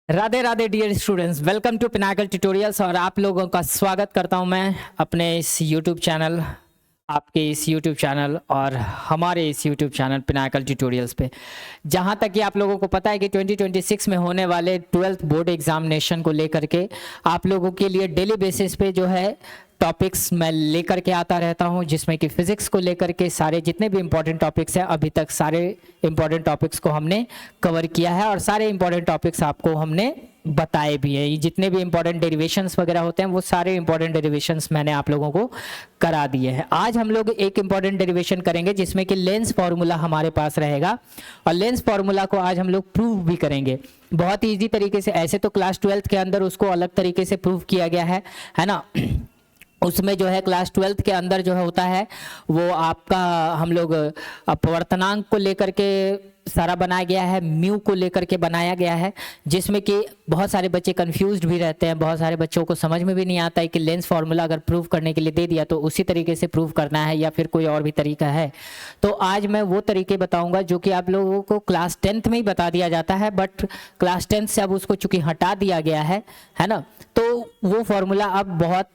Radhe Radhe dear students, welcome to Pinnacle tutorials. और आप लोगों का स्वागत करता हूं मैं अपने इस यूट्यूब चैनल, आपके इस यूट्यूब चैनल और हमारे इस यूट्यूब चैनल पिनाकल ट्यूटोरियल्स पे। जहां तक कि आप लोगों को पता है कि 2026 में होने वाले 12th बोर्ड एग्जामिनेशन को लेकर के आप लोगों के लिए डेली बेसिस पे जो है टॉपिक्स मैं लेकर के आता रहता हूं, जिसमें कि फिजिक्स को लेकर के सारे जितने भी इंपॉर्टेंट टॉपिक्स हैं अभी तक सारे इंपॉर्टेंट टॉपिक्स को हमने कवर किया है और सारे इंपॉर्टेंट टॉपिक्स आपको हमने बताए भी हैं। जितने भी इंपॉर्टेंट डेरिवेशंस वगैरह होते हैं वो सारे इंपॉर्टेंट डेरिवेशंस मैंने आप लोगों को करा दिए हैं। आज हम लोग एक इंपॉर्टेंट डेरिवेशन करेंगे जिसमें कि लेंस फॉर्मूला हमारे पास रहेगा और लेंस फॉर्मूला को आज हम लोग प्रूव भी करेंगे बहुत ही ईजी तरीके से। ऐसे तो क्लास 12th के अंदर उसको अलग तरीके से प्रूव किया गया है ना। उसमें जो है क्लास 12th के अंदर जो है होता है वो आपका हम लोग अपवर्तनांक को लेकर के सारा बनाया गया है, म्यू को लेकर के बनाया गया है, जिसमें कि बहुत सारे बच्चे कंफ्यूज्ड भी रहते हैं। बहुत सारे बच्चों को समझ में भी नहीं आता है कि लेंस फार्मूला अगर प्रूव करने के लिए दे दिया तो उसी तरीके से प्रूव करना है या फिर कोई और भी तरीका है। तो आज मैं वो तरीके बताऊंगा जो कि आप लोगों को क्लास 10th में ही बता दिया जाता है, बट क्लास 10th से अब उसको चूंकि हटा दिया गया है ना, तो वो फार्मूला अब बहुत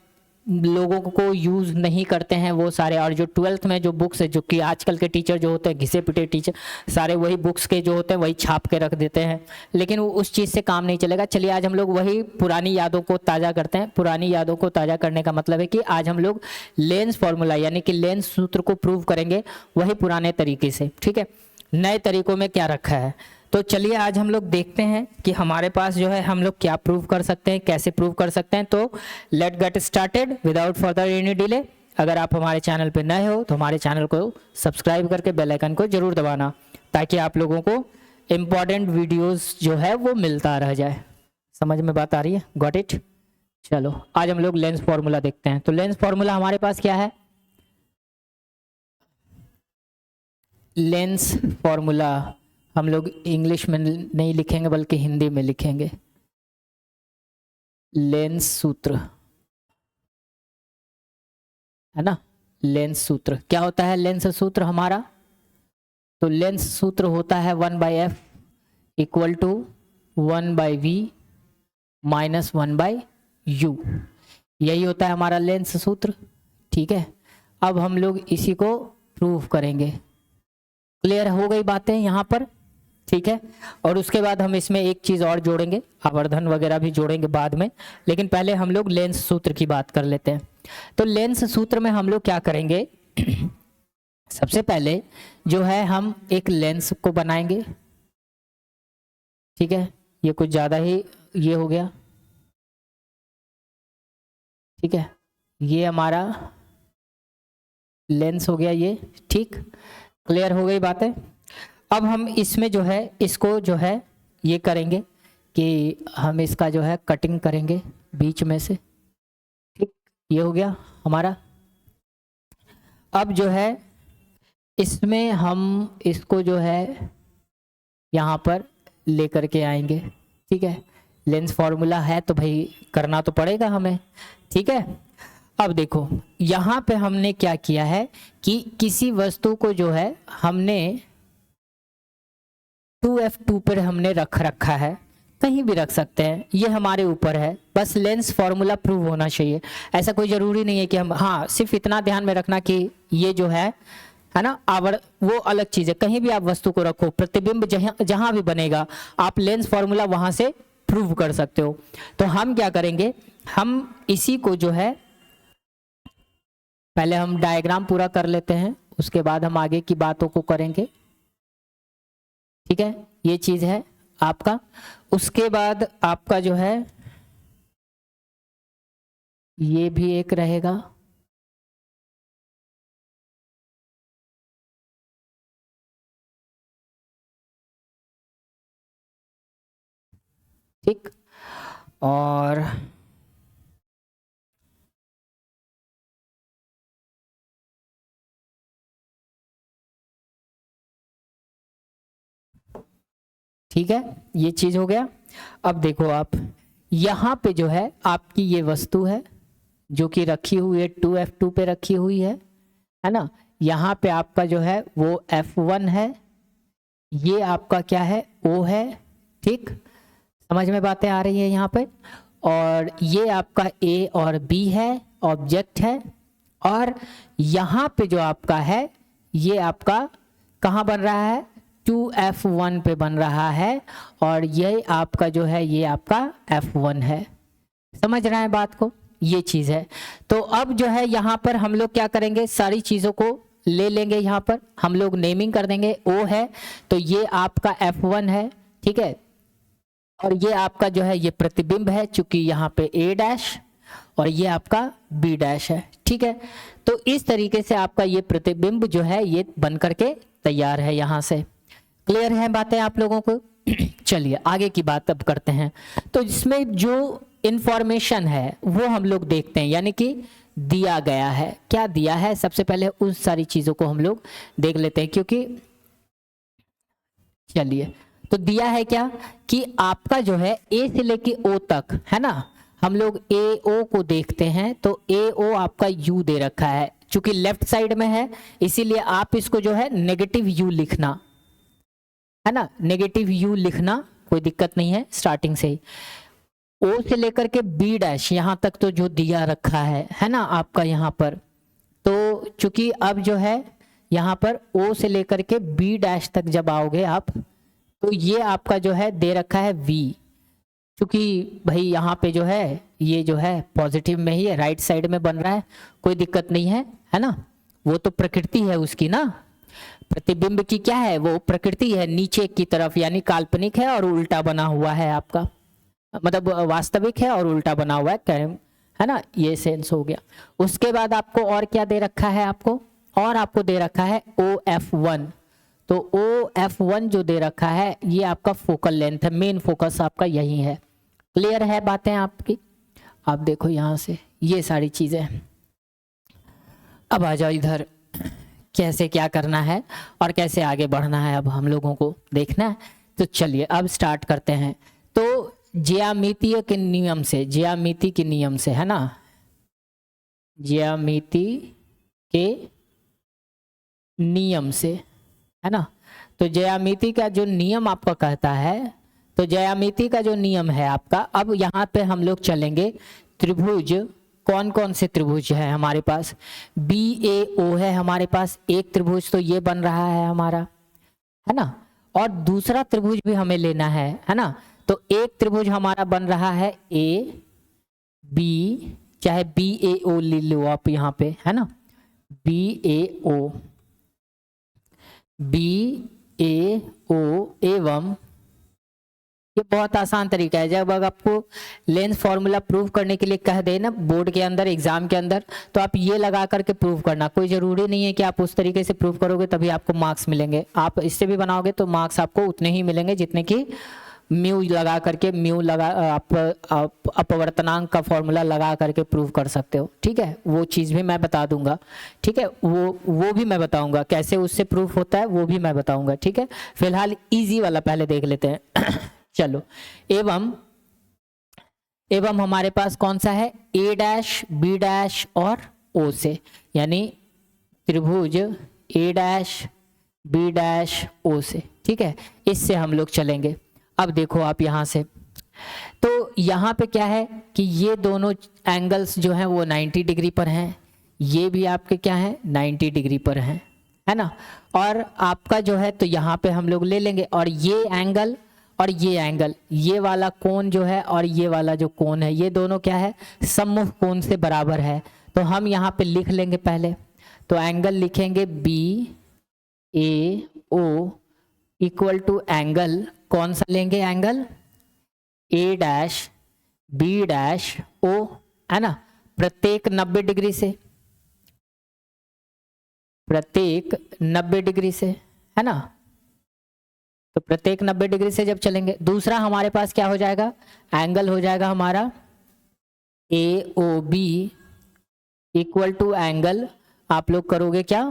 लोगों को यूज़ नहीं करते हैं वो सारे। और जो 12th में जो बुक्स है, जो कि आजकल के टीचर जो होते हैं घिसे पिटे टीचर, सारे वही बुक्स के जो होते हैं वही छाप के रख देते हैं, लेकिन वो उस चीज़ से काम नहीं चलेगा। चलिए आज हम लोग वही पुरानी यादों को ताज़ा करते हैं। पुरानी यादों को ताज़ा करने का मतलब है कि आज हम लोग लेंस फॉर्मूला यानी कि लेंस सूत्र को प्रूव करेंगे वही पुराने तरीके से। ठीक है, नए तरीकों में क्या रखा है। तो चलिए आज हम लोग देखते हैं कि हमारे पास जो है हम लोग क्या प्रूव कर सकते हैं, कैसे प्रूव कर सकते हैं। तो let get started without further any delay. अगर आप हमारे चैनल पे नए हो तो हमारे चैनल को सब्सक्राइब करके बेल आइकन को जरूर दबाना, ताकि आप लोगों को इम्पॉर्टेंट वीडियोस जो है वो मिलता रह जाए। समझ में बात आ रही है? Got it? चलो आज हम लोग लेंस फॉर्मूला देखते हैं। तो लेंस फॉर्मूला हमारे पास क्या है? लेंस फॉर्मूला हम लोग इंग्लिश में नहीं लिखेंगे बल्कि हिंदी में लिखेंगे। लेंस सूत्र है ना। लेंस सूत्र क्या होता है? लेंस सूत्र हमारा, तो लेंस सूत्र होता है 1/f equal to 1/v minus 1/u। यही होता है हमारा लेंस सूत्र। ठीक है, अब हम लोग इसी को प्रूव करेंगे। क्लियर हो गई बातें यहाँ पर? ठीक है, और उसके बाद हम इसमें एक चीज़ और जोड़ेंगे, आवर्धन वगैरह भी जोड़ेंगे बाद में, लेकिन पहले हम लोग लेंस सूत्र की बात कर लेते हैं। तो लेंस सूत्र में हम लोग क्या करेंगे सबसे पहले जो है हम एक लेंस को बनाएंगे। ठीक है, ये कुछ ज़्यादा ही ये हो गया। ठीक है, ये हमारा लेंस हो गया ये। ठीक, क्लियर हो गई बातें। अब हम इसमें जो है इसको जो है ये करेंगे कि हम इसका जो है कटिंग करेंगे बीच में से। ठीक, ये हो गया हमारा। अब जो है इसमें हम इसको जो है यहाँ पर लेकर के आएंगे। ठीक है, लेंस फॉर्मूला है तो भाई करना तो पड़ेगा हमें। ठीक है, अब देखो यहाँ पे हमने क्या किया है कि किसी वस्तु को जो है हमने 2f2 पर हमने रखा है, कहीं भी रख सकते हैं, ये हमारे ऊपर है। बस लेंस फॉर्मूला प्रूव होना चाहिए। ऐसा कोई ज़रूरी नहीं है कि हम, हाँ सिर्फ इतना ध्यान में रखना कि ये जो है ना वो अलग चीज़ है। कहीं भी आप वस्तु को रखो, प्रतिबिंब जहाँ भी बनेगा आप लेंस फॉर्मूला वहाँ से प्रूव कर सकते हो। तो हम क्या करेंगे, हम इसी को जो है पहले हम डायग्राम पूरा कर लेते हैं, उसके बाद हम आगे की बातों को करेंगे। ठीक है, ये चीज है आपका। उसके बाद आपका जो है ये भी एक रहेगा। ठीक, और ठीक है, ये चीज हो गया। अब देखो आप यहाँ पे जो है आपकी ये वस्तु है जो कि रखी हुई है 2f2 पे रखी हुई है ना। यहाँ पे आपका जो है वो f1 है, ये आपका क्या है O है। ठीक, समझ में बातें आ रही है यहाँ पे। और ये आपका ए और बी है, ऑब्जेक्ट है, और यहाँ पे जो आपका है ये आपका कहाँ बन रहा है, 2F1 पे बन रहा है, और ये आपका जो है ये आपका F1 है। समझ रहे हैं बात को, ये चीज़ है। तो अब जो है यहाँ पर हम लोग क्या करेंगे, सारी चीज़ों को ले लेंगे, यहाँ पर हम लोग नेमिंग कर देंगे। O है तो ये आपका F1 है, ठीक है, और ये आपका जो है ये प्रतिबिंब है, चूंकि यहाँ पे A डैश और ये आपका B डैश है, ठीक है। तो इस तरीके से आपका ये प्रतिबिंब जो है ये बन करके तैयार है। यहाँ से क्लियर है बातें आप लोगों को। चलिए आगे की बात अब करते हैं। तो इसमें जो इंफॉर्मेशन है वो हम लोग देखते हैं, यानी कि दिया गया है, क्या दिया है, सबसे पहले उन सारी चीजों को हम लोग देख लेते हैं। क्योंकि चलिए, तो दिया है क्या कि आपका जो है ए से लेके ओ तक है ना, हम लोग ए ओ को देखते हैं। तो ए ओ आपका यू दे रखा है, चूंकि लेफ्ट साइड में है इसीलिए आप इसको जो है नेगेटिव यू लिखना है ना, नेगेटिव यू लिखना, कोई दिक्कत नहीं है स्टार्टिंग से ही। ओ से लेकर के बी डैश यहाँ तक तो जो दिया रखा है ना आपका यहाँ पर। तो चूंकि अब जो है यहाँ पर ओ से लेकर के बी डैश तक जब आओगे आप, तो ये आपका जो है दे रखा है वी, क्योंकि भाई यहाँ पे जो है ये जो है पॉजिटिव में ही है, राइट साइड में बन रहा है, कोई दिक्कत नहीं है ना, वो तो प्रकृति है उसकी ना, प्रतिबिंब की क्या है वो प्रकृति है, नीचे की तरफ यानी काल्पनिक है और उल्टा बना हुआ है आपका, मतलब वास्तविक है और उल्टा बना हुआ है ना, ये सेंस हो गया। उसके बाद आपको और क्या दे रखा है, आपको दे रखा है OF1। तो OF1 जो दे रखा है ये आपका फोकल लेंथ है, मेन फोकस आपका यही है। क्लियर है बातें आपकी। आप देखो यहाँ से ये सारी चीजें। अब आ जाओ इधर, कैसे क्या करना है और कैसे आगे बढ़ना है अब हम लोगों को देखना है। तो चलिए अब स्टार्ट करते हैं। तो ज्यामितीय के नियम से, ज्यामिति के नियम से है ना, ज्यामिति के नियम से है ना। तो ज्यामिति का जो नियम आपका कहता है, तो ज्यामिति का जो नियम है आपका, अब यहाँ पे हम लोग चलेंगे त्रिभुज। कौन कौन से त्रिभुज है हमारे पास, BAO है हमारे पास एक त्रिभुज, तो ये बन रहा है हमारा, है ना। और दूसरा त्रिभुज भी हमें लेना है ना। तो एक त्रिभुज हमारा बन रहा है AB, चाहे BAO ले लो आप यहाँ पे, है ना, BAO एवं, ये बहुत आसान तरीका है। जब अगर आपको लेंथ फॉर्मूला प्रूव करने के लिए कह दे ना बोर्ड के अंदर, एग्जाम के अंदर, तो आप ये लगा करके प्रूव करना। कोई जरूरी नहीं है कि आप उस तरीके से प्रूव करोगे तभी आपको मार्क्स मिलेंगे। आप इससे भी बनाओगे तो मार्क्स आपको उतने ही मिलेंगे जितने कि म्यू लगा करके, आप अपवर्तनांक का फॉर्मूला लगा करके प्रूव कर सकते हो, ठीक है। वो चीज़ भी मैं बता दूंगा, ठीक है, वो भी मैं बताऊंगा कैसे उससे प्रूफ होता है, वो भी मैं बताऊंगा, ठीक है। फिलहाल इजी वाला पहले देख लेते हैं। चलो, एवं हमारे पास कौन सा है, A डैश B डैश और O से, यानी त्रिभुज A dash B dash O से, ठीक है। इससे हम लोग चलेंगे। अब देखो आप यहाँ से, तो यहाँ पे क्या है कि ये दोनों एंगल्स जो हैं वो 90 डिग्री पर हैं, ये भी आपके क्या है 90 डिग्री पर हैं, है ना। और आपका जो है तो यहाँ पे हम लोग ले लेंगे, और ये एंगल और ये एंगल, ये वाला कोण जो है और ये वाला जो कोण है, ये दोनों क्या है सम्मुख कोण से बराबर है। तो हम यहाँ पे लिख लेंगे पहले, तो एंगल लिखेंगे BAO इक्वल टू एंगल, कौन सा लेंगे angle A dash B dash O, है ना, प्रत्येक 90 डिग्री से, प्रत्येक 90 डिग्री से, है ना। तो प्रत्येक 90 डिग्री से जब चलेंगे, दूसरा हमारे पास क्या हो जाएगा, एंगल हो जाएगा हमारा AOB इक्वल टू एंगल, आप लोग करोगे क्या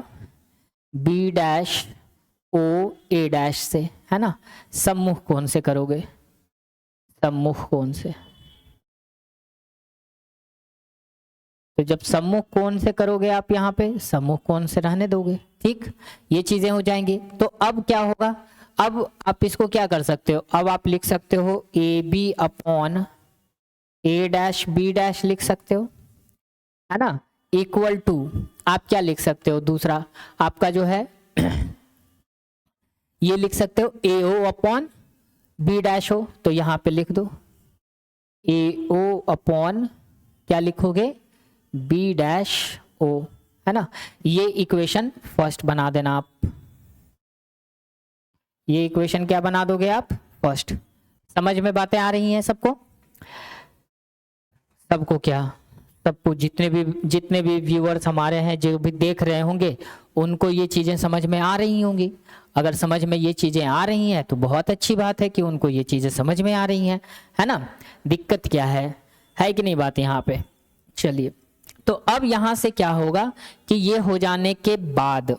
B dash O A dash से, है ना, सम्मुख कोण से करोगे, सम्मुख कोण से। तो जब सम्मुख कोण से करोगे आप यहाँ पे सम्मुख कोण से रहने दोगे, ठीक, ये चीजें हो जाएंगी। तो अब क्या होगा, अब आप इसको क्या कर सकते हो, अब आप लिख सकते हो a b upon a dash b dash लिख सकते हो, है ना, इक्वल टू आप क्या लिख सकते हो, दूसरा आपका जो है ये लिख सकते हो ए ओ अपॉन बी डैश हो, तो यहां पे लिख दो ए ओ अपॉन क्या लिखोगे, बी डैश ओ, है ना। ये इक्वेशन फर्स्ट बना देना आप, ये इक्वेशन क्या बना दोगे आप, फर्स्ट। समझ में बातें आ रही हैं सबको, सबको क्या, सबको जितने भी व्यूअर्स हमारे हैं जो भी देख रहे होंगे उनको ये चीज़ें समझ में आ रही होंगी। अगर समझ में ये चीज़ें आ रही हैं तो बहुत अच्छी बात है कि उनको ये चीज़ें समझ में आ रही हैं, है ना। दिक्कत क्या है कि नहीं बात यहाँ पे। चलिए, तो अब यहाँ से क्या होगा कि ये हो जाने के बाद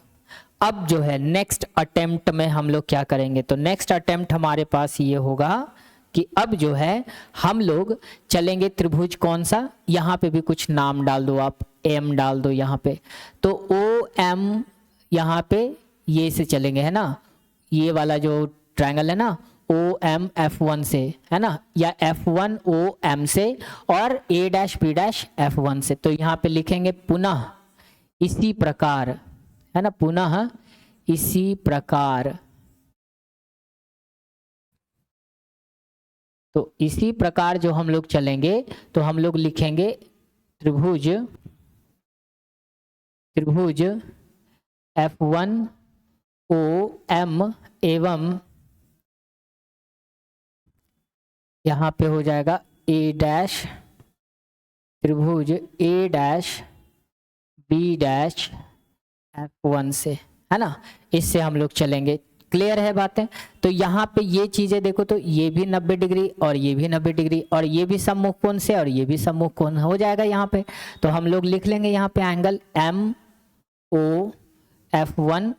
अब जो है नेक्स्ट अटेम्प्ट में हम लोग क्या करेंगे, तो नेक्स्ट अटेम्प्ट हमारे पास ये होगा कि अब जो है हम लोग चलेंगे त्रिभुज कौन सा, यहाँ पे भी कुछ नाम डाल दो आप, एम डाल दो यहाँ पे, तो ओ एम यहाँ पे ये से चलेंगे, है ना, ये वाला जो ट्रायंगल है ना ओ एम F1 से, है ना, या F1 O M से और A dash B dash F1 से। तो यहाँ पे लिखेंगे पुनः इसी प्रकार, है ना, पुनः इसी प्रकार, तो इसी प्रकार जो हम लोग चलेंगे तो हम लोग लिखेंगे त्रिभुज F1 O M एवं यहाँ पे हो जाएगा A डैश, त्रिभुज A dash B dash F1 से, है ना, इससे हम लोग चलेंगे। क्लियर है बातें। तो यहाँ पे ये चीजें देखो, तो ये भी 90 डिग्री और ये भी 90 डिग्री और ये भी सम्मुख कोण से और ये भी सम्मुख कोण हो जाएगा यहाँ पे। तो हम लोग लिख लेंगे यहाँ पे angle MO F1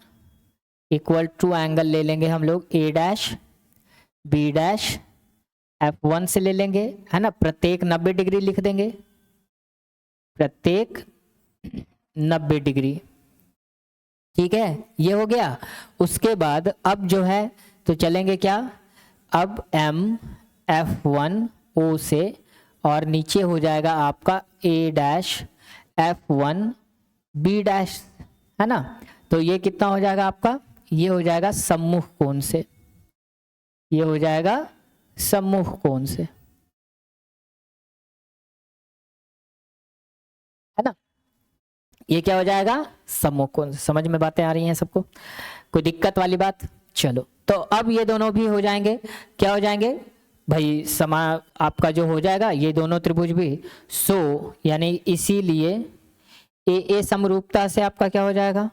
equal to angle ले लेंगे हम लोग A dash B dash F1 से ले लेंगे, है ना, प्रत्येक 90 डिग्री लिख देंगे, प्रत्येक 90 डिग्री, ठीक है, ये हो गया। उसके बाद अब जो है तो चलेंगे क्या, अब M F1 O से और नीचे हो जाएगा आपका A dash F1 B dash, है ना। तो ये कितना हो जाएगा आपका, ये हो जाएगा सम्मुख कोण से, ये हो जाएगा सम्मुख कोण से, है ना, ये क्या हो जाएगा, सम्मुख कोण से। समझ में बातें आ रही हैं सबको, कोई दिक्कत वाली बात। चलो, तो अब ये दोनों भी हो जाएंगे, क्या हो जाएंगे भाई, आपका जो हो जाएगा ये दोनों त्रिभुज भी, सो यानी इसीलिए ए समरूपता से आपका क्या हो जाएगा,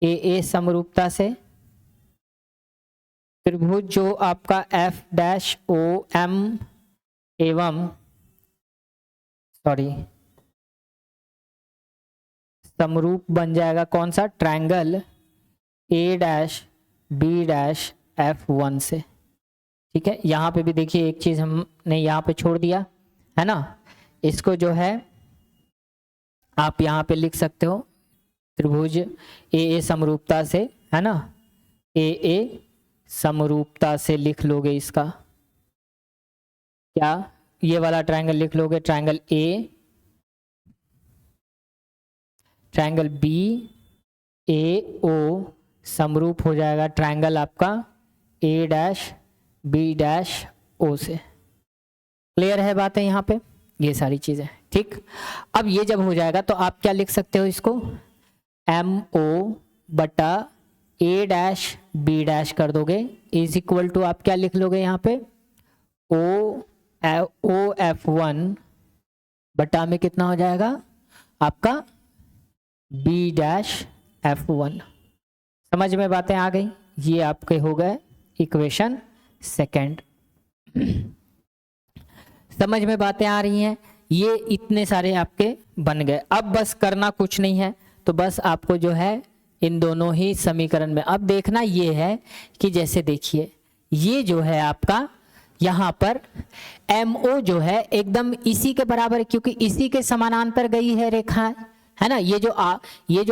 ए समरूपता से त्रिभुज जो आपका F डैश O M एवं समरूप बन जाएगा कौन सा, triangle A dash B dash F1 से, ठीक है। यहाँ पे भी देखिए एक चीज हमने यहाँ पे छोड़ दिया, है ना, इसको जो है आप यहाँ पे लिख सकते हो त्रिभुज ए समरूपता से, है ना, ए समरूपता से लिख लोगे इसका क्या, ये वाला ट्रायंगल लिख लोगे, ट्रायंगल ए, ट्रायंगल बी ए ओ समरूप हो जाएगा ट्रायंगल आपका ए डैश बी डैश ओ से। क्लियर है बातें यहाँ पे, ये सारी चीजें, ठीक। अब ये जब हो जाएगा तो आप क्या लिख सकते हो इसको, एम ओ बटा ए डैश बी डैश कर दोगे इज इक्वल टू आप क्या लिख लोगे यहाँ पे, ओ F1 बटा में कितना हो जाएगा आपका बी डैश F1। समझ में बातें आ गई, ये आपके हो गए इक्वेशन सेकंड। समझ में बातें आ रही हैं, ये इतने सारे आपके बन गए। अब बस करना कुछ नहीं है, तो बस आपको जो है इन दोनों ही समीकरण में अब देखना ये है कि जैसे देखिए ये जो है आपका यहाँ पर MO जो है एकदम इसी के बराबर है, क्योंकि इसी के समानांतर गई है रेखा, है ना। ये जो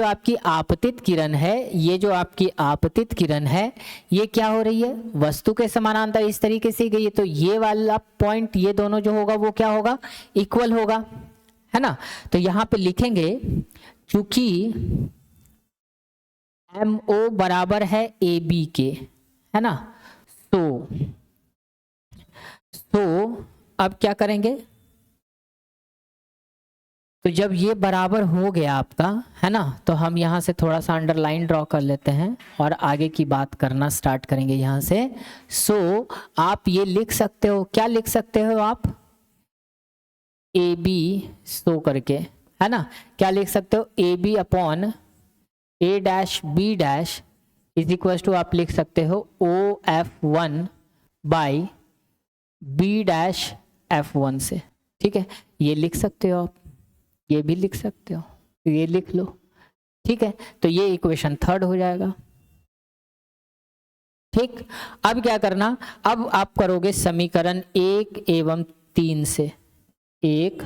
आपकी आपतित किरण है, ये जो आपकी आपतित किरण है, ये क्या हो रही है, वस्तु के समानांतर इस तरीके से गई है, तो ये वाला पॉइंट, ये दोनों जो होगा वो क्या होगा, इक्वल होगा, है ना। तो यहां पे लिखेंगे चूंकि MO बराबर है AB के, है ना। तो अब क्या करेंगे, तो जब ये बराबर हो गया आपका, है ना, तो हम यहाँ से थोड़ा सा अंडरलाइन ड्रॉ कर लेते हैं और आगे की बात करना स्टार्ट करेंगे यहाँ से। आप ये लिख सकते हो, क्या लिख सकते हो आप, AB सो करके, है ना, क्या लिख सकते हो, AB upon A dash B dash is equal to आप लिख सकते हो OF1 by B dash F1 से, ठीक है। ये लिख सकते हो आप, ये भी लिख सकते हो, ये लिख लो, ठीक है। तो ये इक्वेशन थर्ड हो जाएगा, ठीक। अब क्या करना, अब आप करोगे समीकरण 1 एवं 3 से, 1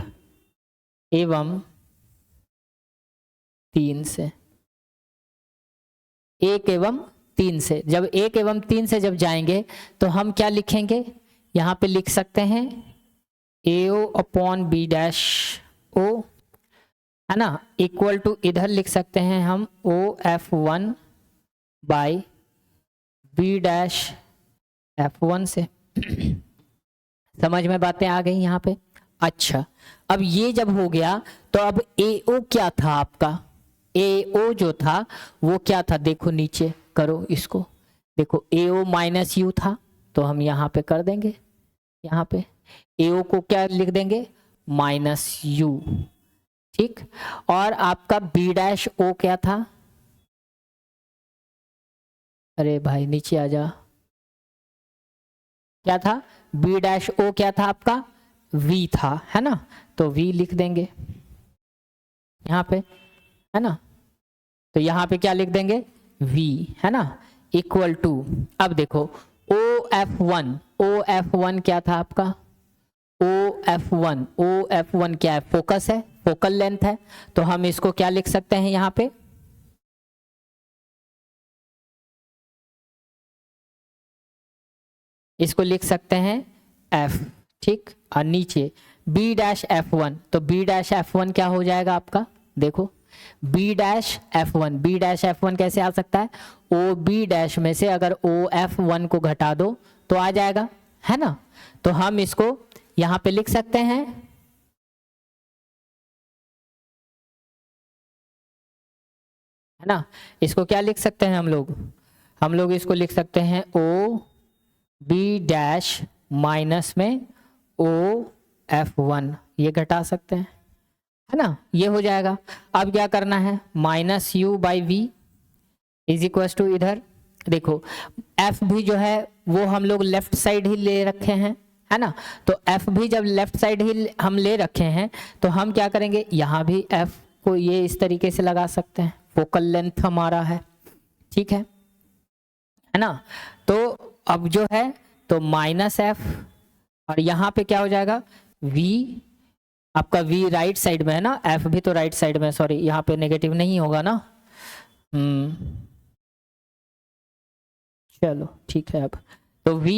एवं 3 से, 1 एवं 3 से, जब 1 एवं 3 से जब जाएंगे तो हम क्या लिखेंगे, यहां पे लिख सकते हैं AO upon B dash O, है ना, इक्वल टू इधर लिख सकते हैं हम OF1 by B dash F1 से। समझ में बातें आ गई यहाँ पे। अच्छा, अब ये जब हो गया तो अब AO क्या था आपका, AO जो था वो क्या था, देखो नीचे करो इसको, देखो AO माइनस U था, तो हम यहाँ पे कर देंगे, यहाँ पे AO को क्या लिख देंगे, माइनस U, ठीक। और आपका B डैश O क्या था, अरे भाई नीचे आ जा, क्या था, B डैश O क्या था आपका, V था, है ना, तो V लिख देंगे यहाँ पे, है ना। तो यहाँ पे क्या लिख देंगे, V, है ना, इक्वल टू, अब देखो OF1 क्या था आपका, OF1 क्या है, फोकस है, फोकल लेंथ है, तो हम इसको क्या लिख सकते हैं यहाँ पे, इसको लिख सकते हैं F, ठीक। और नीचे B डैश F1, तो B डैश F1 क्या हो जाएगा आपका, देखो B डैश F1 कैसे आ सकता है, OB डैश में से अगर OF1 को घटा दो तो आ जाएगा, है ना। तो हम इसको यहां पे लिख सकते हैं, है ना, इसको क्या लिख सकते हैं हम लोग इसको लिख सकते हैं OB डैश माइनस में OF1, ये घटा सकते हैं, है ना, ये हो जाएगा। अब क्या करना है, minus U by V is equal to, इधर देखो F भी जो है वो हम लोग लेफ्ट साइड ही ले रखे हैं, है ना, तो F भी जब लेफ्ट साइड ही हम ले रखे हैं तो हम क्या करेंगे, यहाँ भी F को ये इस तरीके से लगा सकते हैं, फोकल लेंथ हमारा है, ठीक है ना। तो अब जो है तो माइनस F, और यहाँ पे क्या हो जाएगा, V, आपका V राइट साइड में है ना, F भी तो राइट साइड में, सॉरी यहाँ पे नेगेटिव नहीं होगा ना, चलो ठीक है। अब तो V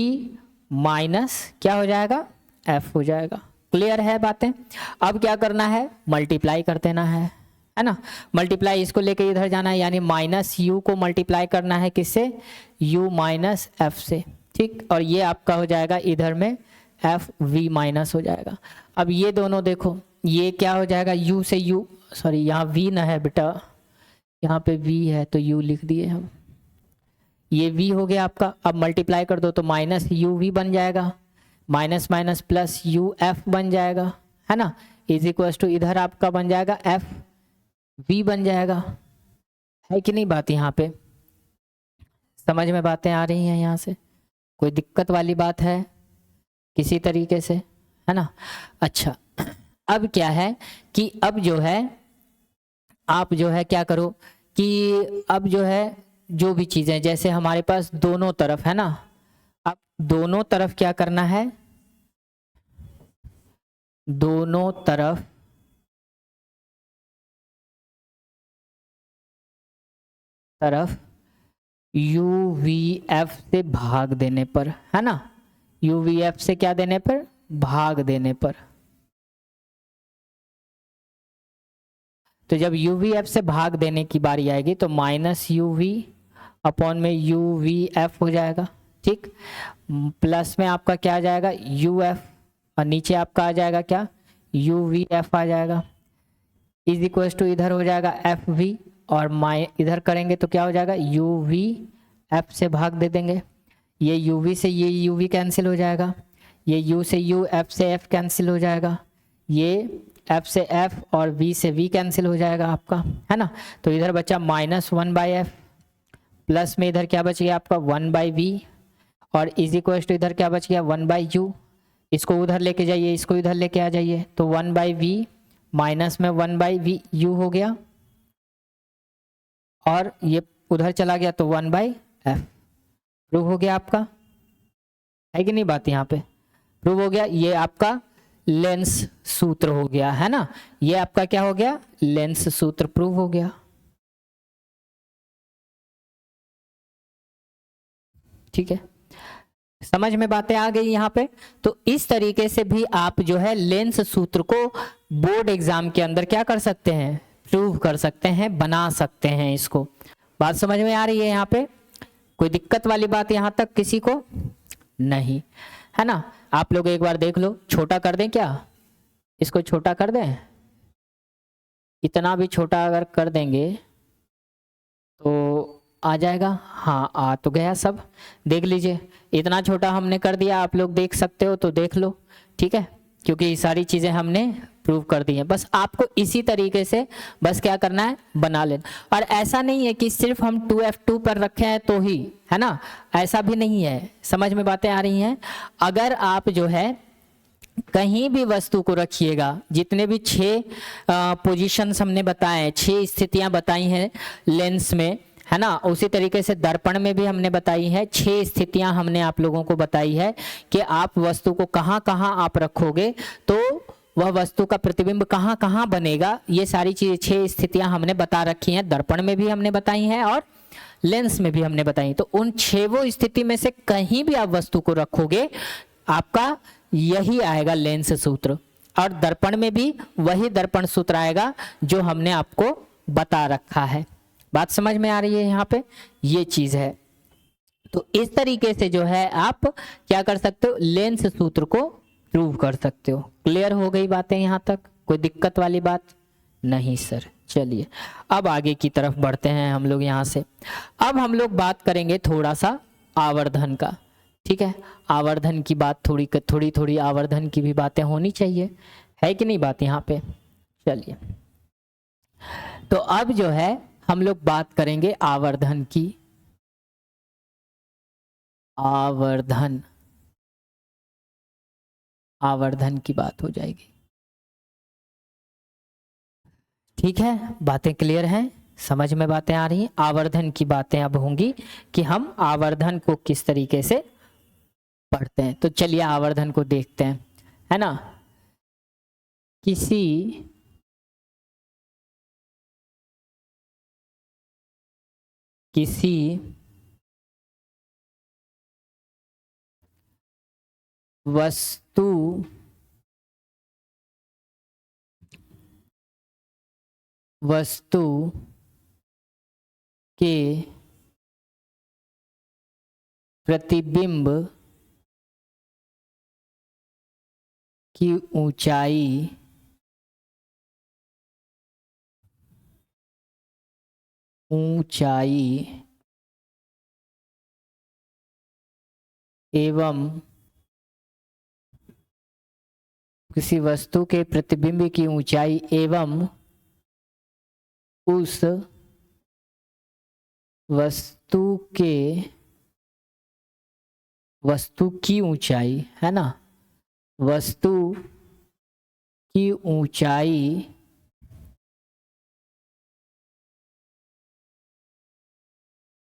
माइनस क्या हो जाएगा, F हो जाएगा, क्लियर है बातें। अब क्या करना है, मल्टीप्लाई कर देना है ना, मल्टीप्लाई इसको लेके इधर जाना है, यानी माइनस U को मल्टीप्लाई करना है किससे, U माइनस F से, ठीक। और ये आपका हो जाएगा इधर में F V माइनस हो जाएगा। अब ये दोनों देखो, ये क्या हो जाएगा, U से U, सॉरी यहाँ V ना है बेटा, यहाँ पे V है तो U लिख दिए हम, ये V हो गया आपका। अब मल्टीप्लाई कर दो तो माइनस UV बन जाएगा, माइनस माइनस प्लस UF बन जाएगा, है ना, इज इक्वल टू इधर आपका बन जाएगा FV बन जाएगा, है कि नहीं बात, यहाँ पे समझ में बातें आ रही हैं, यहाँ से कोई दिक्कत वाली बात है किसी तरीके से, है ना। अच्छा, अब क्या है कि अब जो है आप जो है क्या करो कि अब जो है जो भी चीजें, जैसे हमारे पास दोनों तरफ है ना, अब दोनों तरफ क्या करना है, दोनों तरफ तरफ UVF से भाग देने पर, है ना, UVF से क्या देने पर, भाग देने पर। तो जब UVF से भाग देने की बारी आएगी तो -UV अपॉन में UVF हो जाएगा, ठीक। प्लस में आपका क्या आ जाएगा, UF, और नीचे आपका आ जाएगा क्या, UVF आ जाएगा, इज इक्वल टू इधर हो जाएगा FV, और इधर करेंगे तो क्या हो जाएगा, UVF से भाग दे देंगे, ये UV से ये UV कैंसिल हो जाएगा, ये U से U, F से F कैंसिल हो जाएगा, ये F से F और V से V कैंसिल हो जाएगा आपका, है ना। तो इधर बचा -1/F, प्लस में इधर क्या बच गया आपका 1/V, और इज इक्वल टू इधर क्या बच गया 1/U। इसको उधर लेके जाइए, इसको इधर लेके आ जाइए, तो 1/V माइनस में 1/VU हो गया, और ये उधर चला गया तो 1/F। प्रूव हो गया आपका, है कि नहीं बात, यहाँ पे प्रूव हो गया। ये आपका लेंस सूत्र हो गया, है ना, ये आपका क्या हो गया, लेंस सूत्र प्रूव हो गया। ठीक है, समझ में बातें आ गई यहाँ पे। तो इस तरीके से भी आप जो है लेंस सूत्र को बोर्ड एग्जाम के अंदर क्या कर सकते हैं, प्रूव कर सकते हैं, बना सकते हैं इसको। बात समझ में आ रही है यहाँ पे, कोई दिक्कत वाली बात यहाँ तक किसी को नहीं, है ना। आप लोग एक बार देख लो, छोटा कर दें क्या, इसको छोटा कर दें, इतना भी छोटा अगर कर देंगे तो आ जाएगा, हाँ आ तो गया सब, देख लीजिए इतना छोटा हमने कर दिया, आप लोग देख सकते हो तो देख लो, ठीक है, क्योंकि ये सारी चीज़ें हमने प्रूव कर दी हैं। बस आपको इसी तरीके से बस क्या करना है, बना लेना। और ऐसा नहीं है कि सिर्फ हम 2F2 पर रखे हैं तो ही, है ना, ऐसा भी नहीं है, समझ में बातें आ रही हैं। अगर आप जो है कहीं भी वस्तु को रखिएगा, जितने भी 6 पोजीशंस हमने बताए हैं, 6 स्थितियां बताई हैं लेंस में, है ना, उसी तरीके से दर्पण में भी हमने बताई है, 6 स्थितियां हमने आप लोगों को बताई है कि आप वस्तु को कहाँ कहाँ आप रखोगे तो वह वस्तु का प्रतिबिंब कहाँ कहाँ बनेगा। ये सारी चीज़ें 6 स्थितियां हमने बता रखी हैं, दर्पण में भी हमने बताई हैं और लेंस में भी हमने बताई। तो उन 6 स्थिति में से कहीं भी आप वस्तु को रखोगे आपका यही आएगा लेंस सूत्र, और दर्पण में भी वही दर्पण सूत्र आएगा जो हमने आपको बता रखा है। बात समझ में आ रही है यहाँ पे, ये चीज है। तो इस तरीके से जो है आप क्या कर सकते हो, लेंस सूत्र को प्रूव कर सकते हो। क्लियर हो गई बातें यहाँ तक, कोई दिक्कत वाली बात नहीं सर। चलिए अब आगे की तरफ बढ़ते हैं हम लोग यहाँ से। अब हम लोग बात करेंगे थोड़ा सा आवर्धन का, ठीक है। आवर्धन की बात थोड़ी आवर्धन की भी बातें होनी चाहिए, है कि नहीं बात यहाँ पे। चलिए तो अब जो है हम लोग बात करेंगे आवर्धन की। आवर्धन की बात हो जाएगी, ठीक है। बातें क्लियर हैं, समझ में बातें आ रही हैं। आवर्धन की बातें अब होंगी कि हम आवर्धन को किस तरीके से पढ़ते हैं। तो चलिए आवर्धन को देखते हैं, है ना। किसी वस्तु के प्रतिबिंब की ऊंचाई एवं किसी वस्तु के प्रतिबिंब की ऊंचाई एवं उस वस्तु की ऊंचाई, है ना, वस्तु की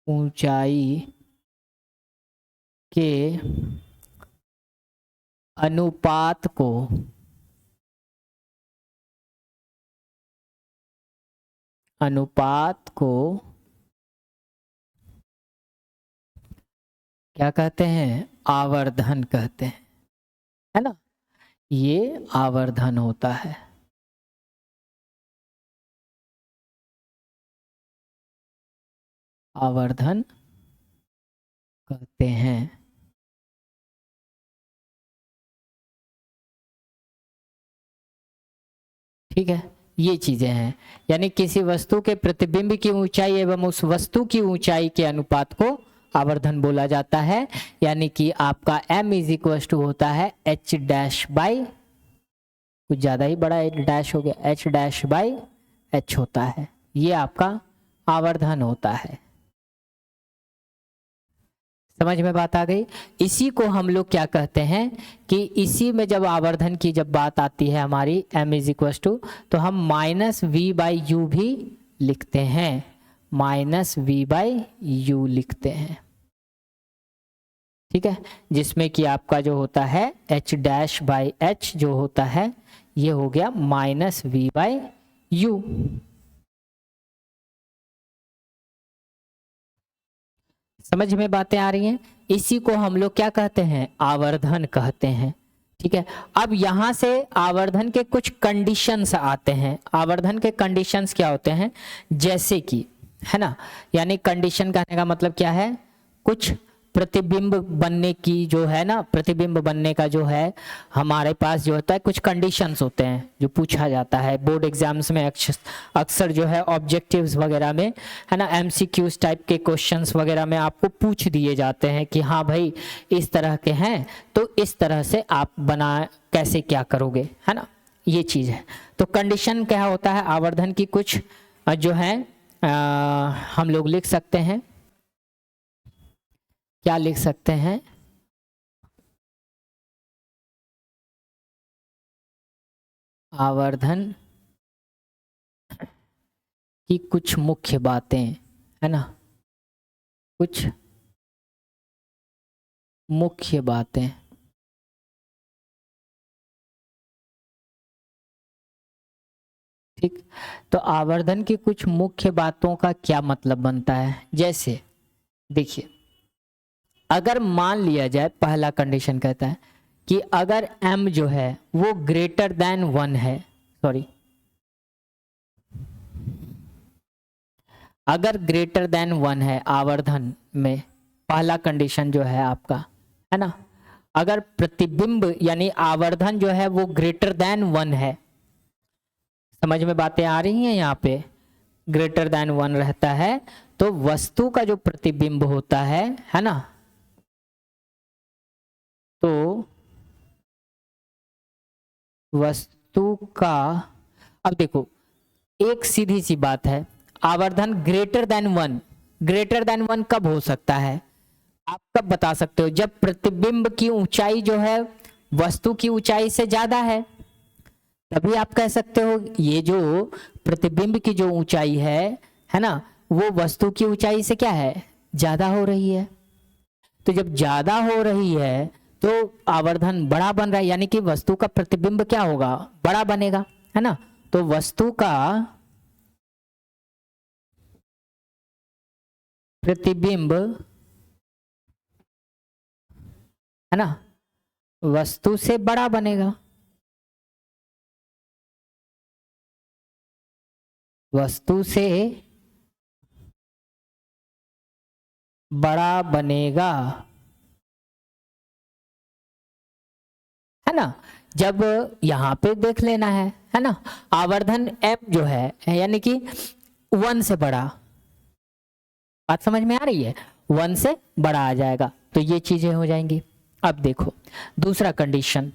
ऊंचाई के अनुपात को क्या कहते हैं, आवर्धन कहते हैं, है ना। ये आवर्धन होता है। आवर्धन कहते हैं। ठीक है, ये चीजें हैं। यानी किसी वस्तु के प्रतिबिंब की ऊंचाई एवं उस वस्तु की ऊंचाई के अनुपात को आवर्धन बोला जाता है। यानी कि आपका m इज इक्वल टू होता है h डैश बाई, कुछ ज़्यादा ही बड़ा डैश हो गया, h डैश बाई h होता है। ये आपका आवर्धन होता है। समझ में बात आ गई। इसी को हम लोग क्या कहते हैं कि इसी में जब आवर्धन की जब बात आती है हमारी m इज इक्वल टू, तो हम माइनस वी बाई यू भी लिखते हैं, माइनस वी बाई यू लिखते हैं। ठीक है, जिसमें कि आपका जो होता है h डैश बाई h जो होता है ये हो गया माइनस वी बाई यू। समझ में बातें आ रही हैं। इसी को हम लोग क्या कहते हैं, आवर्धन कहते हैं। ठीक है, अब यहां से आवर्धन के कुछ कंडीशंस आते हैं। आवर्धन के कंडीशंस क्या होते हैं, जैसे कि, है ना, यानी कंडीशन कहने का मतलब क्या है, कुछ प्रतिबिंब बनने की जो है ना, प्रतिबिंब बनने का जो है हमारे पास जो होता है कुछ कंडीशंस होते हैं जो पूछा जाता है बोर्ड एग्जाम्स में अक्सर जो है ऑब्जेक्टिव्स वगैरह में, है ना, एमसीक्यूज टाइप के क्वेश्चंस वगैरह में आपको पूछ दिए जाते हैं कि हाँ भाई इस तरह के हैं तो इस तरह से आप बना कैसे क्या करोगे, है ना, ये चीज़ है। तो कंडीशन क्या होता है, आवर्धन की कुछ जो है हम लोग लिख सकते हैं, क्या लिख सकते हैं, आवर्धन की कुछ मुख्य बातें, है ना, कुछ मुख्य बातें। ठीक, तो आवर्धन की कुछ मुख्य बातों का क्या मतलब बनता है, जैसे देखिए, अगर मान लिया जाए, पहला कंडीशन कहता है कि अगर m जो है वो ग्रेटर देन 1 है, सॉरी, अगर ग्रेटर देन 1 है आवर्धन में, पहला कंडीशन जो है आपका, है ना, अगर प्रतिबिंब यानी आवर्धन जो है वो ग्रेटर देन 1 है, समझ में बातें आ रही हैं, यहाँ पे ग्रेटर देन 1 रहता है तो वस्तु का जो प्रतिबिंब होता है ना, तो वस्तु का, अब देखो एक सीधी सी बात है, आवर्धन ग्रेटर देन 1, ग्रेटर देन 1 कब हो सकता है, आप कब बता सकते हो, जब प्रतिबिंब की ऊंचाई जो है वस्तु की ऊंचाई से ज्यादा तभी आप कह सकते हो ये जो प्रतिबिंब की जो ऊंचाई है ना, वो वस्तु की ऊंचाई से क्या है, ज्यादा हो रही है। तो जब ज्यादा हो रही है तो आवर्धन बड़ा बन रहा है, यानी कि वस्तु का प्रतिबिंब क्या होगा, बड़ा बनेगा, है ना। तो वस्तु का प्रतिबिंब, है ना, वस्तु से बड़ा बनेगा, वस्तु से बड़ा बनेगा, है ना। जब यहाँ पे देख लेना है ना, आवर्धन m जो है यानी कि 1 से बड़ा, बात समझ में आ रही है, 1 से बड़ा आ जाएगा तो ये चीजें हो जाएंगी। अब देखो दूसरा कंडीशन,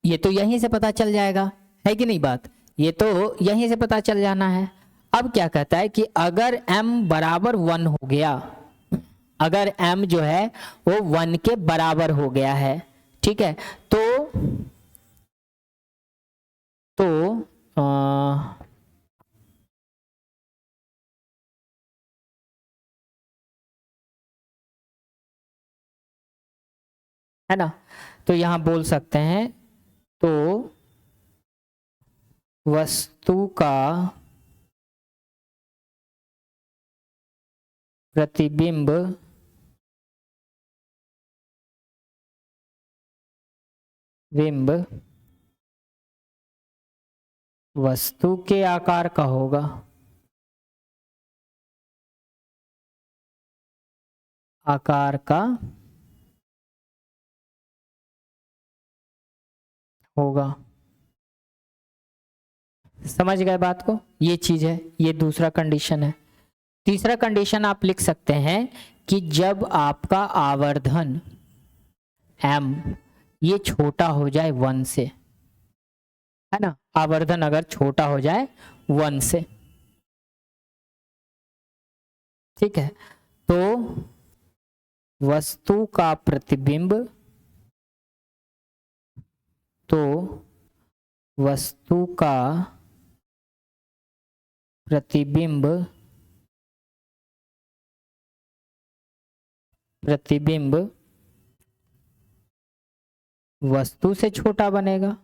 ये तो यहीं से पता चल जाएगा, है कि नहीं बात, ये तो यहीं से पता चल जाना है। अब क्या कहता है कि अगर m बराबर 1 हो गया, अगर m जो है वो 1 के बराबर हो गया है, ठीक है, तो है ना, तो यहां बोल सकते हैं तो वस्तु का प्रतिबिंब बिंब वस्तु के आकार का होगा। आकार का होगा। समझ गए बात को? ये चीज है, ये दूसरा कंडीशन है। तीसरा कंडीशन आप लिख सकते हैं कि जब आपका आवर्धन m ये छोटा हो जाए 1 से, है ना, आवर्धन अगर छोटा हो जाए 1 से, ठीक है, तो वस्तु का प्रतिबिंब, तो वस्तु का प्रतिबिंब वस्तु से छोटा बनेगा।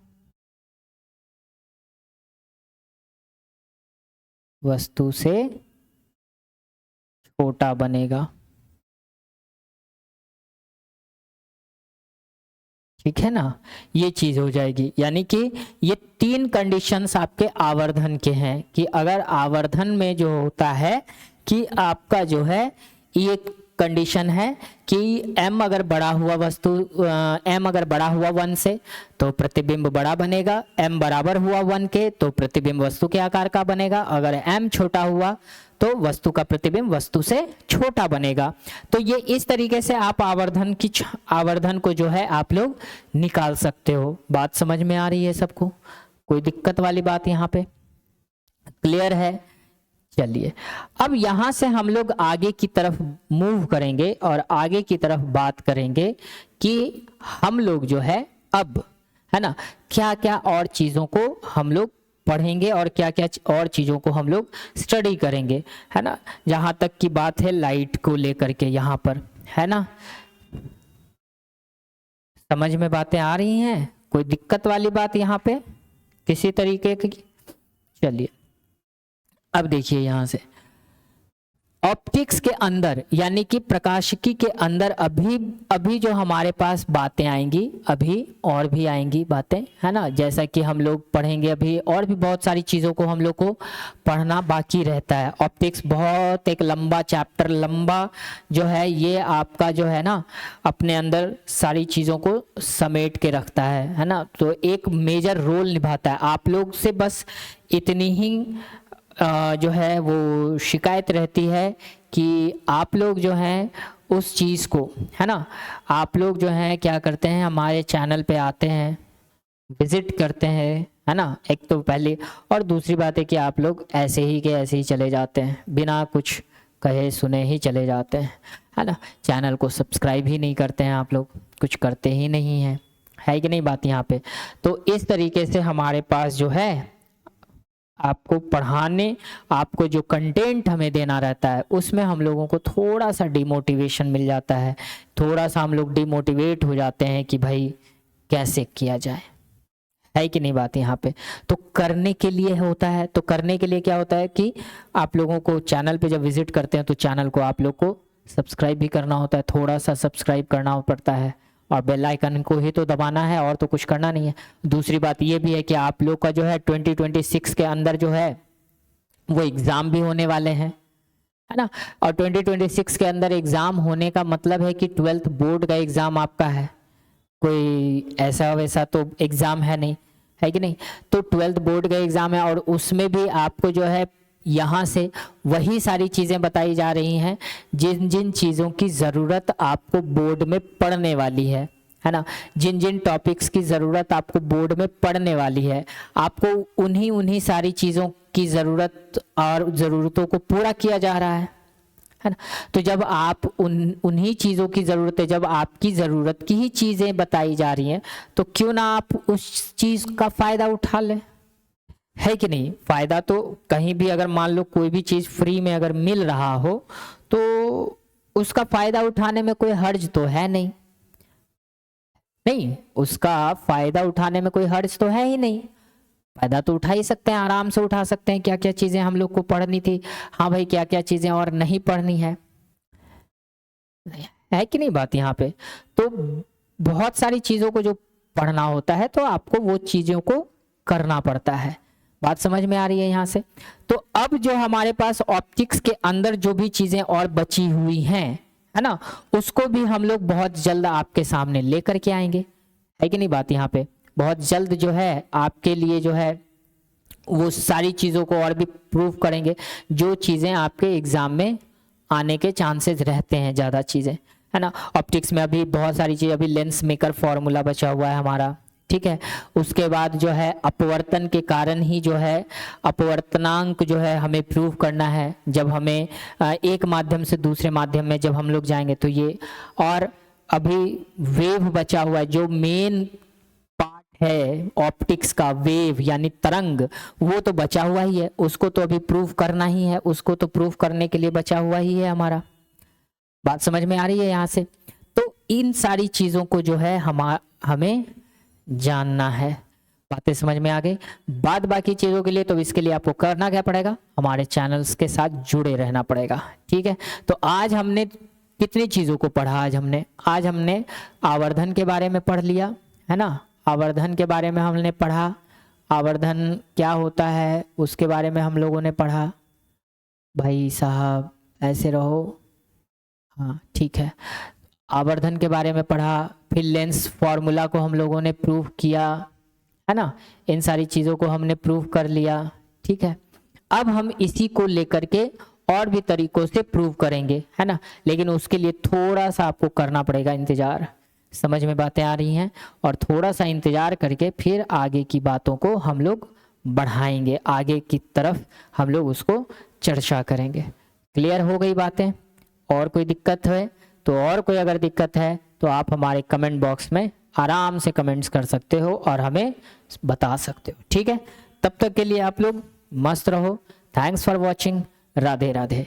वस्तु से छोटा बनेगा। ठीक है ना, ये चीज हो जाएगी। यानी कि ये 3 कंडीशंस आपके आवर्धन के हैं कि अगर आवर्धन में जो होता है कि आपका जो है ये कंडीशन है कि m अगर बड़ा हुआ वस्तु m अगर बड़ा हुआ 1 से तो प्रतिबिंब बड़ा बनेगा, m बराबर हुआ 1 के तो प्रतिबिंब वस्तु के आकार का बनेगा, अगर m छोटा हुआ तो वस्तु का प्रतिबिंब वस्तु से छोटा बनेगा। तो ये इस तरीके से आप आवर्धन को जो है आप लोग निकाल सकते हो। बात समझ में आ रही है सबको? कोई दिक्कत वाली बात यहाँ पे? क्लियर है? चलिए अब यहाँ से हम लोग आगे की तरफ मूव करेंगे और आगे की तरफ बात करेंगे कि हम लोग जो है अब, है ना, क्या क्या और चीज़ों को हम लोग पढ़ेंगे और क्या क्या और चीज़ों को हम लोग स्टडी करेंगे, है ना। जहाँ तक की बात है लाइट को लेकर के यहाँ पर, है ना, समझ में बातें आ रही हैं? कोई दिक्कत वाली बात यहाँ पे किसी तरीके की? चलिए अब देखिए यहाँ से ऑप्टिक्स के अंदर यानी कि प्रकाशिकी के अंदर अभी जो हमारे पास बातें आएंगी, अभी और भी आएंगी बातें, है ना। जैसा कि हम लोग पढ़ेंगे अभी और भी बहुत सारी चीज़ों को हम लोग को पढ़ना बाकी रहता है। ऑप्टिक्स बहुत एक लंबा चैप्टर, लंबा जो है ये आपका जो है ना अपने अंदर सारी चीज़ों को समेट के रखता है ना। तो एक मेजर रोल निभाता है। आप लोग से बस इतनी ही जो है वो शिकायत रहती है कि आप लोग जो हैं उस चीज़ को, है ना, आप लोग जो हैं क्या करते हैं, हमारे चैनल पे आते हैं, विज़िट करते हैं, है ना, एक तो पहले, और दूसरी बात है कि आप लोग ऐसे ही चले जाते हैं, बिना कुछ कहे सुने ही चले जाते हैं, है ना। चैनल को सब्सक्राइब ही नहीं करते हैं आप लोग, कुछ करते ही नहीं हैं, है कि नहीं बात यहाँ पे। तो इस तरीके से हमारे पास जो है आपको पढ़ाने, आपको जो कंटेंट हमें देना रहता है उसमें हम लोगों को थोड़ा सा डिमोटिवेशन मिल जाता है, थोड़ा सा हम लोग डिमोटिवेट हो जाते हैं कि भाई कैसे किया जाए, है कि नहीं बात यहाँ पे। तो करने के लिए होता है, तो करने के लिए क्या होता है कि आप लोगों को चैनल पे जब विजिट करते हैं तो चैनल को आप लोग को सब्सक्राइब भी करना होता है, थोड़ा सा सब्सक्राइब करना पड़ता है और बेल आइकन को ही तो दबाना है और तो कुछ करना नहीं है। दूसरी बात ये भी है कि आप लोग का जो है 2026 के अंदर जो है वो एग्ज़ाम भी होने वाले हैं, है ना। और 2026 के अंदर एग्ज़ाम होने का मतलब है कि 12th बोर्ड का एग्ज़ाम आपका है, कोई ऐसा वैसा तो एग्ज़ाम है नहीं, है कि नहीं। तो 12th बोर्ड का एग्ज़ाम है और उसमें भी आपको जो है यहाँ से वही सारी चीज़ें बताई जा रही हैं जिन जिन चीज़ों की ज़रूरत आपको बोर्ड में पढ़ने वाली है ना। जिन जिन टॉपिक्स की ज़रूरत आपको बोर्ड में पढ़ने वाली है, आपको उन्हीं सारी चीज़ों की ज़रूरत और ज़रूरतों को पूरा किया जा रहा है ना। तो जब आप उन्हीं चीज़ों की ज़रूरत है, जब आपकी ज़रूरत की ही चीज़ें बताई जा रही हैं तो क्यों ना आप उस चीज़ का फ़ायदा उठा लें, है कि नहीं। फ़ायदा तो कहीं भी अगर मान लो कोई भी चीज़ फ्री में अगर मिल रहा हो तो उसका फ़ायदा उठाने में कोई हर्ज तो है नहीं, उसका फ़ायदा उठाने में कोई हर्ज तो है ही नहीं। फ़ायदा तो उठा ही सकते हैं, आराम से उठा सकते हैं। क्या क्या चीज़ें हम लोग को पढ़नी थी, हाँ भाई क्या क्या चीज़ें और नहीं पढ़नी है, है कि नहीं बात यहाँ पे। तो बहुत सारी चीज़ों को जो पढ़ना होता है तो आपको वो चीज़ों को करना पड़ता है। बात समझ में आ रही है यहाँ से। तो अब जो हमारे पास ऑप्टिक्स के अंदर जो भी चीज़ें और बची हुई हैं, है ना, उसको भी हम लोग बहुत जल्द आपके सामने लेकर के आएंगे, है कि नहीं बात यहाँ पे। बहुत जल्द जो है आपके लिए जो है वो सारी चीज़ों को और भी प्रूव करेंगे, जो चीज़ें आपके एग्ज़ाम में आने के चांसेस रहते हैं ज़्यादा चीज़ें, है ना। ऑप्टिक्स में अभी बहुत सारी चीज़, अभी लेंस मेकर फॉर्मूला बचा हुआ है हमारा, ठीक है। उसके बाद जो है अपवर्तन के कारण ही जो है अपवर्तनांक जो है हमें प्रूव करना है, जब हमें एक माध्यम से दूसरे माध्यम में जब हम लोग जाएंगे तो ये। और अभी वेव बचा हुआ है, जो मेन पार्ट है ऑप्टिक्स का, वेव यानी तरंग, वो तो बचा हुआ ही है, उसको तो अभी प्रूव करना ही है, उसको तो प्रूव करने के लिए बचा हुआ ही है हमारा। बात समझ में आ रही है यहाँ से। तो इन सारी चीज़ों को जो है हमें जानना है। बातें समझ में आ गई। बाद बाकी चीज़ों के लिए तो इसके लिए आपको करना क्या पड़ेगा, हमारे चैनल्स के साथ जुड़े रहना पड़ेगा, ठीक है। तो आज हमने कितनी चीज़ों को पढ़ा, आज हमने आवर्धन के बारे में पढ़ लिया, है ना। आवर्धन के बारे में हमने पढ़ा, आवर्धन क्या होता है उसके बारे में हम लोगों ने पढ़ा। भाई साहब ऐसे रहो, हाँ ठीक है। आवर्धन के बारे में पढ़ा, फिर लेंस फॉर्मूला को हम लोगों ने प्रूव किया, है ना। इन सारी चीज़ों को हमने प्रूव कर लिया, ठीक है। अब हम इसी को लेकर के और भी तरीकों से प्रूव करेंगे, है ना। लेकिन उसके लिए थोड़ा सा आपको करना पड़ेगा इंतज़ार। समझ में बातें आ रही हैं। और थोड़ा सा इंतज़ार करके फिर आगे की बातों को हम लोग बढ़ाएंगे, आगे की तरफ हम लोग उसको चर्चा करेंगे। क्लियर हो गई बातें। और कोई दिक्कत है तो, और कोई अगर दिक्कत है तो आप हमारे कमेंट बॉक्स में आराम से कमेंट्स कर सकते हो और हमें बता सकते हो, ठीक है। तब तक के लिए आप लोग मस्त रहो। Thanks for watching. Radhe Radhe.